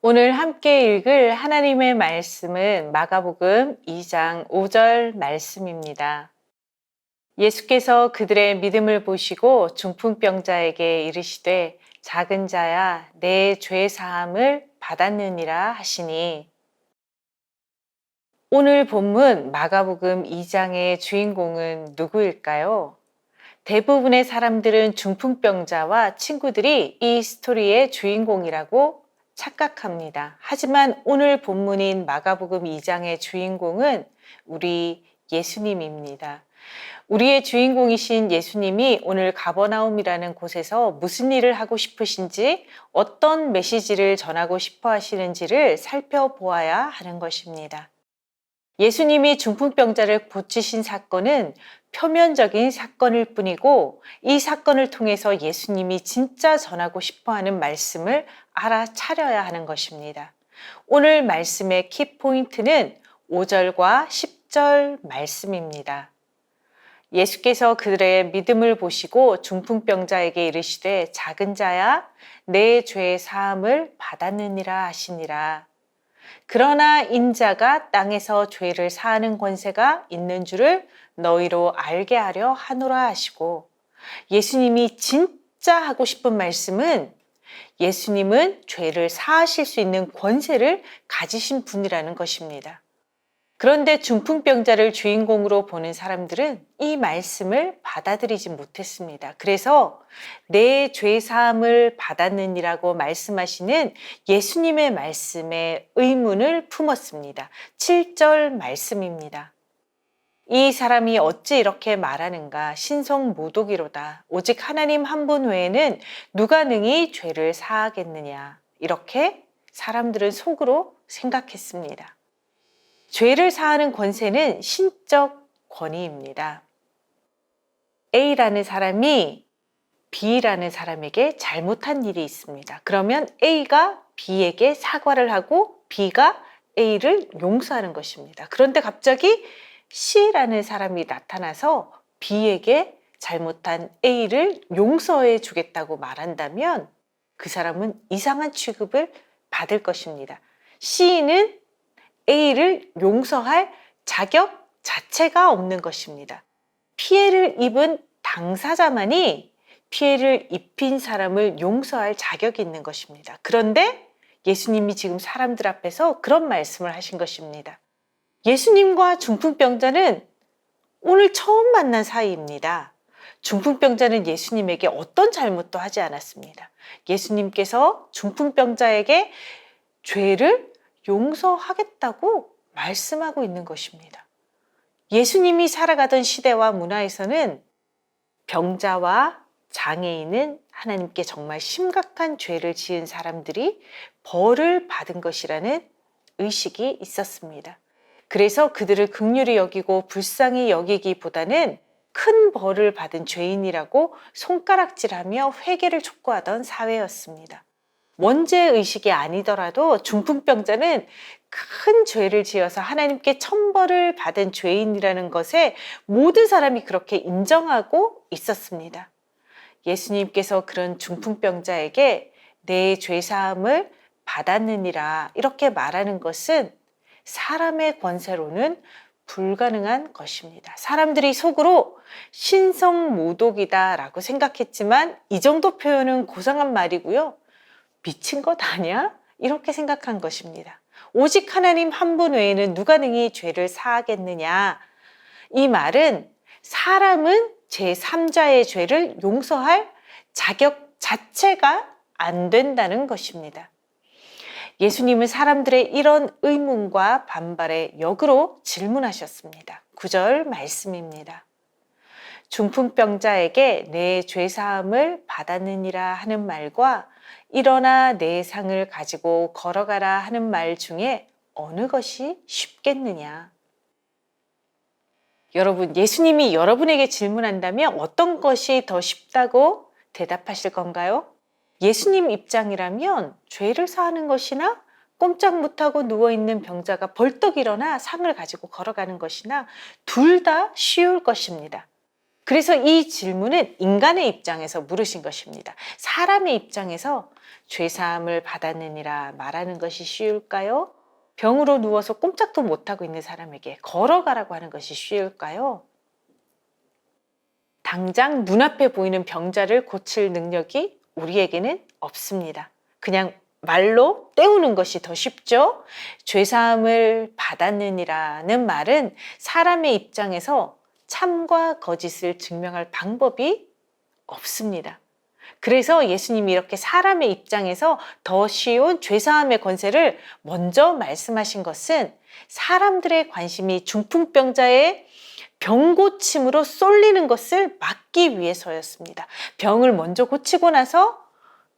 오늘 함께 읽을 하나님의 말씀은 마가복음 2장 5절 말씀입니다. 예수께서 그들의 믿음을 보시고 중풍병자에게 이르시되 작은 자야 내 죄 사함을 받았느니라 하시니. 오늘 본문 마가복음 2장의 주인공은 누구일까요? 대부분의 사람들은 중풍병자와 친구들이 이 스토리의 주인공이라고 착각합니다. 하지만 오늘 본문인 마가복음 2장의 주인공은 우리 예수님입니다. 우리의 주인공이신 예수님이 오늘 가버나움이라는 곳에서 무슨 일을 하고 싶으신지, 어떤 메시지를 전하고 싶어 하시는지를 살펴보아야 하는 것입니다. 예수님이 중풍병자를 고치신 사건은 표면적인 사건일 뿐이고, 이 사건을 통해서 예수님이 진짜 전하고 싶어 하는 말씀을 알아차려야 하는 것입니다. 오늘 말씀의 키포인트는 5절과 10절 말씀입니다. 예수께서 그들의 믿음을 보시고 중풍병자에게 이르시되 작은 자야 내 죄 사함을 받았느니라 하시니라. 그러나 인자가 땅에서 죄를 사하는 권세가 있는 줄을 너희로 알게 하려 하노라 하시고, 예수님이 진짜 하고 싶은 말씀은 예수님은 죄를 사하실 수 있는 권세를 가지신 분이라는 것입니다. 그런데 중풍병자를 주인공으로 보는 사람들은 이 말씀을 받아들이지 못했습니다. 그래서 내 죄 사함을 받았느니라고 말씀하시는 예수님의 말씀에 의문을 품었습니다. 7절 말씀입니다. 이 사람이 어찌 이렇게 말하는가? 신성모독이로다. 오직 하나님 한 분 외에는 누가 능히 죄를 사하겠느냐? 이렇게 사람들은 속으로 생각했습니다. 죄를 사하는 권세는 신적 권위입니다. A라는 사람이 B라는 사람에게 잘못한 일이 있습니다. 그러면 A가 B에게 사과를 하고 B가 A를 용서하는 것입니다. 그런데 갑자기 C라는 사람이 나타나서 B에게 잘못한 A를 용서해 주겠다고 말한다면 그 사람은 이상한 취급을 받을 것입니다. C는 A를 용서할 자격 자체가 없는 것입니다. 피해를 입은 당사자만이 피해를 입힌 사람을 용서할 자격이 있는 것입니다. 그런데 예수님이 지금 사람들 앞에서 그런 말씀을 하신 것입니다. 예수님과 중풍병자는 오늘 처음 만난 사이입니다. 중풍병자는 예수님에게 어떤 잘못도 하지 않았습니다. 예수님께서 중풍병자에게 죄를 용서하겠다고 말씀하고 있는 것입니다. 예수님이 살아가던 시대와 문화에서는 병자와 장애인은 하나님께 정말 심각한 죄를 지은 사람들이 벌을 받은 것이라는 의식이 있었습니다. 그래서 그들을 긍휼히 여기고 불쌍히 여기기보다는 큰 벌을 받은 죄인이라고 손가락질하며 회개를 촉구하던 사회였습니다. 원죄의식이 아니더라도 중풍병자는 큰 죄를 지어서 하나님께 천벌을 받은 죄인이라는 것에 모든 사람이 그렇게 인정하고 있었습니다. 예수님께서 그런 중풍병자에게 내 죄사함을 받았느니라 이렇게 말하는 것은 사람의 권세로는 불가능한 것입니다. 사람들이 속으로 신성모독이다 라고 생각했지만 이 정도 표현은 고상한 말이고요. 미친 것 아니야? 이렇게 생각한 것입니다. 오직 하나님 한 분 외에는 누가 능히 죄를 사하겠느냐? 이 말은 사람은 제3자의 죄를 용서할 자격 자체가 안 된다는 것입니다. 예수님은 사람들의 이런 의문과 반발에 역으로 질문하셨습니다. 9절 말씀입니다. 중풍병자에게 내 죄사함을 받았느니라 하는 말과 일어나 내 상을 가지고 걸어가라 하는 말 중에 어느 것이 쉽겠느냐? 여러분, 예수님이 여러분에게 질문한다면 어떤 것이 더 쉽다고 대답하실 건가요? 예수님 입장이라면 죄를 사하는 것이나 꼼짝 못하고 누워있는 병자가 벌떡 일어나 상을 가지고 걸어가는 것이나 둘 다 쉬울 것입니다. 그래서 이 질문은 인간의 입장에서 물으신 것입니다. 사람의 입장에서 죄사함을 받았느니라 말하는 것이 쉬울까요? 병으로 누워서 꼼짝도 못하고 있는 사람에게 걸어가라고 하는 것이 쉬울까요? 당장 눈앞에 보이는 병자를 고칠 능력이 우리에게는 없습니다. 그냥 말로 때우는 것이 더 쉽죠? 죄사함을 받았느니라는 말은 사람의 입장에서 참과 거짓을 증명할 방법이 없습니다. 그래서 예수님이 이렇게 사람의 입장에서 더 쉬운 죄사함의 권세를 먼저 말씀하신 것은 사람들의 관심이 중풍병자의 병 고침으로 쏠리는 것을 막기 위해서였습니다. 병을 먼저 고치고 나서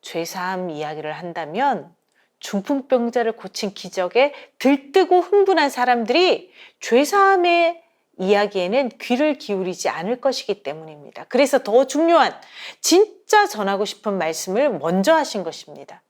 죄사함 이야기를 한다면 중풍병자를 고친 기적에 들뜨고 흥분한 사람들이 죄사함의 이야기에는 귀를 기울이지 않을 것이기 때문입니다. 그래서 더 중요한 진짜 전하고 싶은 말씀을 먼저 하신 것입니다.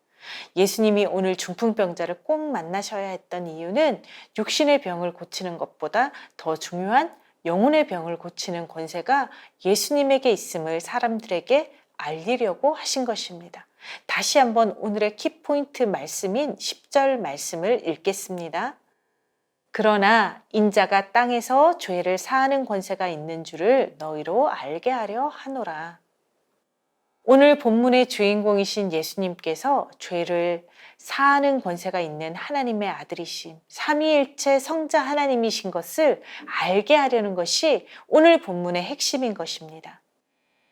예수님이 오늘 중풍병자를 꼭 만나셔야 했던 이유는 육신의 병을 고치는 것보다 더 중요한 영혼의 병을 고치는 권세가 예수님에게 있음을 사람들에게 알리려고 하신 것입니다. 다시 한번 오늘의 키포인트 말씀인 10절 말씀을 읽겠습니다. 그러나 인자가 땅에서 죄를 사하는 권세가 있는 줄을 너희로 알게 하려 하노라. 오늘 본문의 주인공이신 예수님께서 죄를 사하는 권세가 있는 하나님의 아들이신 삼위일체 성자 하나님이신 것을 알게 하려는 것이 오늘 본문의 핵심인 것입니다.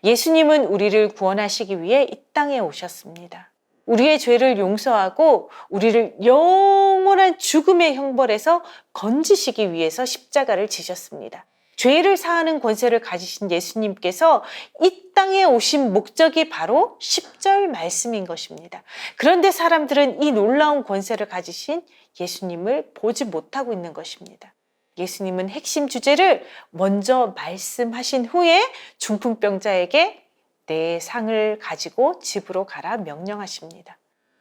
예수님은 우리를 구원하시기 위해 이 땅에 오셨습니다. 우리의 죄를 용서하고 우리를 영원한 죽음의 형벌에서 건지시기 위해서 십자가를 지셨습니다. 죄를 사하는 권세를 가지신 예수님께서 이 땅에 오신 목적이 바로 10절 말씀인 것입니다. 그런데 사람들은 이 놀라운 권세를 가지신 예수님을 보지 못하고 있는 것입니다. 예수님은 핵심 주제를 먼저 말씀하신 후에 중풍병자에게 내 상을 가지고 집으로 가라 명령하십니다.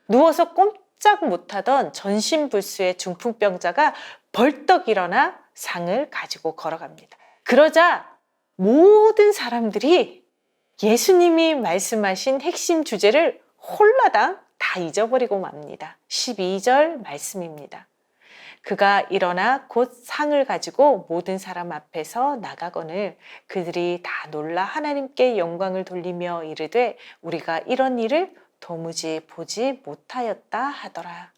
누워서 꼼짝 못하던 전신불수의 중풍병자가 벌떡 일어나 상을 가지고 걸어갑니다. 그러자 모든 사람들이 예수님이 말씀하신 핵심 주제를 홀라당 다 잊어버리고 맙니다. 12절 말씀입니다. 그가 일어나 곧 상을 가지고 모든 사람 앞에서 나가거늘 그들이 다 놀라 하나님께 영광을 돌리며 이르되 우리가 이런 일을 도무지 보지 못하였다 하더라.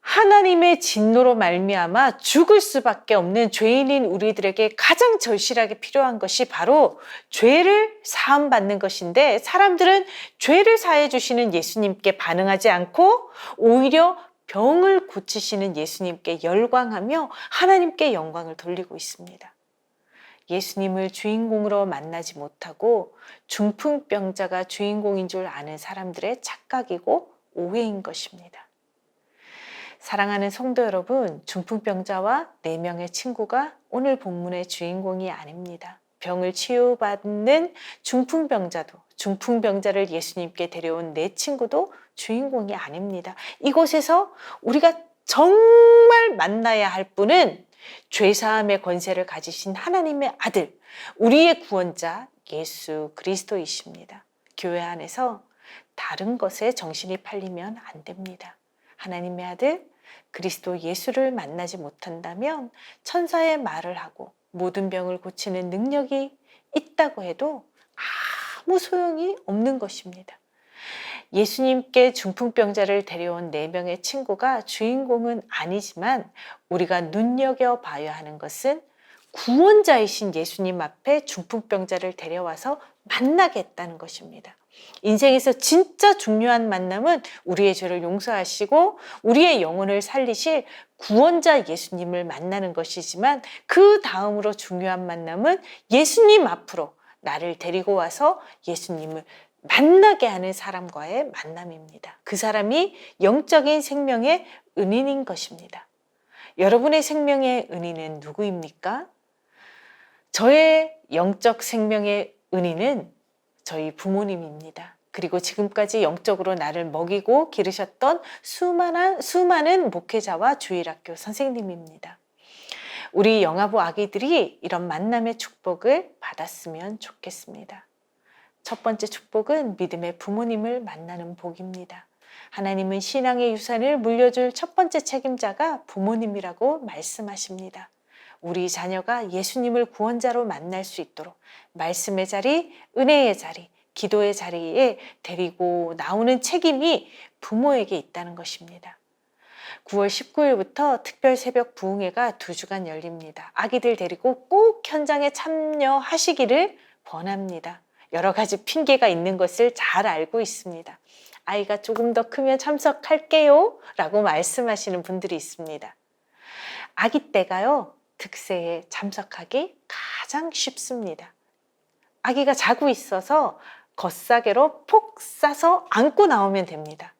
하나님의 진노로 말미암아 죽을 수밖에 없는 죄인인 우리들에게 가장 절실하게 필요한 것이 바로 죄를 사함받는 것인데 사람들은 죄를 사해 주시는 예수님께 반응하지 않고 오히려 병을 고치시는 예수님께 열광하며 하나님께 영광을 돌리고 있습니다. 예수님을 주인공으로 만나지 못하고 중풍병자가 주인공인 줄 아는 사람들의 착각이고 오해인 것입니다. 사랑하는 성도 여러분, 중풍병자와 4명의 친구가 오늘 본문의 주인공이 아닙니다. 병을 치유받는 중풍병자도 중풍병자를 예수님께 데려온 4친구도 주인공이 아닙니다. 이곳에서 우리가 정말 만나야 할 분은 죄사함의 권세를 가지신 하나님의 아들, 우리의 구원자 예수 그리스도이십니다. 교회 안에서 다른 것에 정신이 팔리면 안 됩니다. 하나님의 아들 그리스도 예수를 만나지 못한다면 천사의 말을 하고 모든 병을 고치는 능력이 있다고 해도 아무 소용이 없는 것입니다. 예수님께 중풍병자를 데려온 4명의 친구가 주인공은 아니지만 우리가 눈여겨봐야 하는 것은 구원자이신 예수님 앞에 중풍병자를 데려와서 만나게 했다는 것입니다. 인생에서 진짜 중요한 만남은 우리의 죄를 용서하시고 우리의 영혼을 살리실 구원자 예수님을 만나는 것이지만 그 다음으로 중요한 만남은 예수님 앞으로 나를 데리고 와서 예수님을 만나게 하는 사람과의 만남입니다. 그 사람이 영적인 생명의 은인인 것입니다. 여러분의 생명의 은인은 누구입니까? 저의 영적 생명의 은인은 저희 부모님입니다. 그리고 지금까지 영적으로 나를 먹이고 기르셨던 수많은 목회자와 주일학교 선생님입니다. 우리 영아부 아기들이 이런 만남의 축복을 받았으면 좋겠습니다. 첫 번째 축복은 믿음의 부모님을 만나는 복입니다. 하나님은 신앙의 유산을 물려줄 첫 번째 책임자가 부모님이라고 말씀하십니다. 우리 자녀가 예수님을 구원자로 만날 수 있도록 말씀의 자리, 은혜의 자리, 기도의 자리에 데리고 나오는 책임이 부모에게 있다는 것입니다. 9월 19일부터 특별 새벽 부흥회가 2주간 열립니다. 아기들 데리고 꼭 현장에 참여하시기를 권합니다. 여러 가지 핑계가 있는 것을 잘 알고 있습니다. 아이가 조금 더 크면 참석할게요 라고 말씀하시는 분들이 있습니다. 아기 때가요, 특세에 참석하기 가장 쉽습니다. 아기가 자고 있어서 겉사개로 폭 싸서 안고 나오면 됩니다.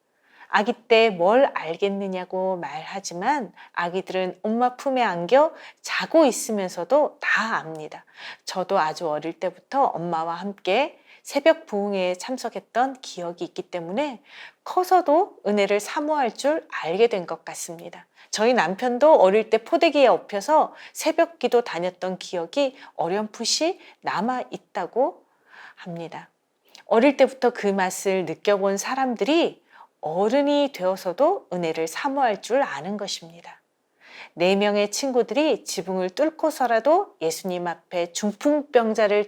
아기 때 뭘 알겠느냐고 말하지만 아기들은 엄마 품에 안겨 자고 있으면서도 다 압니다. 저도 아주 어릴 때부터 엄마와 함께 새벽 부흥회에 참석했던 기억이 있기 때문에 커서도 은혜를 사모할 줄 알게 된 것 같습니다. 저희 남편도 어릴 때 포대기에 엎여서 새벽 기도 다녔던 기억이 어렴풋이 남아 있다고 합니다. 어릴 때부터 그 맛을 느껴본 사람들이 어른이 되어서도 은혜를 사모할 줄 아는 것입니다. 4명의 친구들이 지붕을 뚫고서라도 예수님 앞에 중풍병자를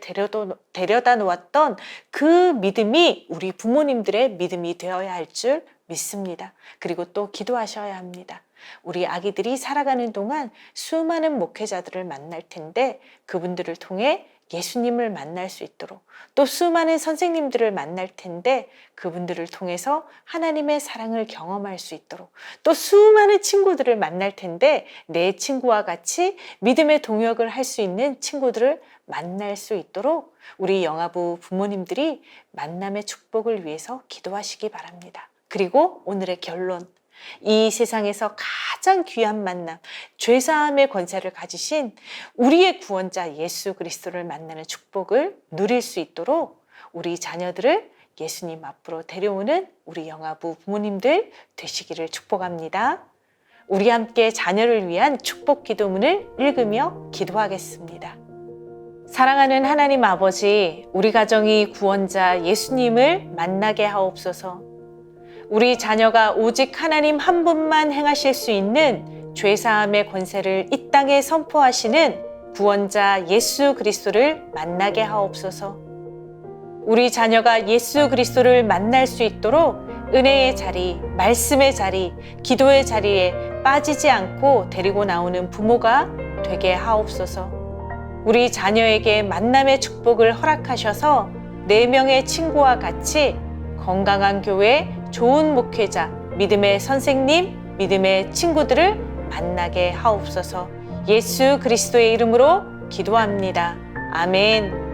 데려다 놓았던 그 믿음이 우리 부모님들의 믿음이 되어야 할 줄 믿습니다. 그리고 또 기도하셔야 합니다. 우리 아기들이 살아가는 동안 수많은 목회자들을 만날 텐데 그분들을 통해 예수님을 만날 수 있도록 또 수많은 선생님들을 만날 텐데 그분들을 통해서 하나님의 사랑을 경험할 수 있도록 또 수많은 친구들을 만날 텐데 내 친구와 같이 믿음의 동역을 할 수 있는 친구들을 만날 수 있도록 우리 영아부 부모님들이 만남의 축복을 위해서 기도하시기 바랍니다. 그리고 오늘의 결론, 이 세상에서 가장 귀한 만남, 죄사함의 권세를 가지신 우리의 구원자 예수 그리스도를 만나는 축복을 누릴 수 있도록 우리 자녀들을 예수님 앞으로 데려오는 우리 영아부 부모님들 되시기를 축복합니다. 우리 함께 자녀를 위한 축복 기도문을 읽으며 기도하겠습니다. 사랑하는 하나님 아버지, 우리 가정이 구원자 예수님을 만나게 하옵소서. 우리 자녀가 오직 하나님 한 분만 행하실 수 있는 죄사함의 권세를 이 땅에 선포하시는 구원자 예수 그리스도를 만나게 하옵소서. 우리 자녀가 예수 그리스도를 만날 수 있도록 은혜의 자리, 말씀의 자리, 기도의 자리에 빠지지 않고 데리고 나오는 부모가 되게 하옵소서. 우리 자녀에게 만남의 축복을 허락하셔서 4명의 친구와 같이 건강한 교회, 좋은 목회자, 믿음의 선생님, 믿음의 친구들을 만나게 하옵소서. 예수 그리스도의 이름으로 기도합니다. 아멘.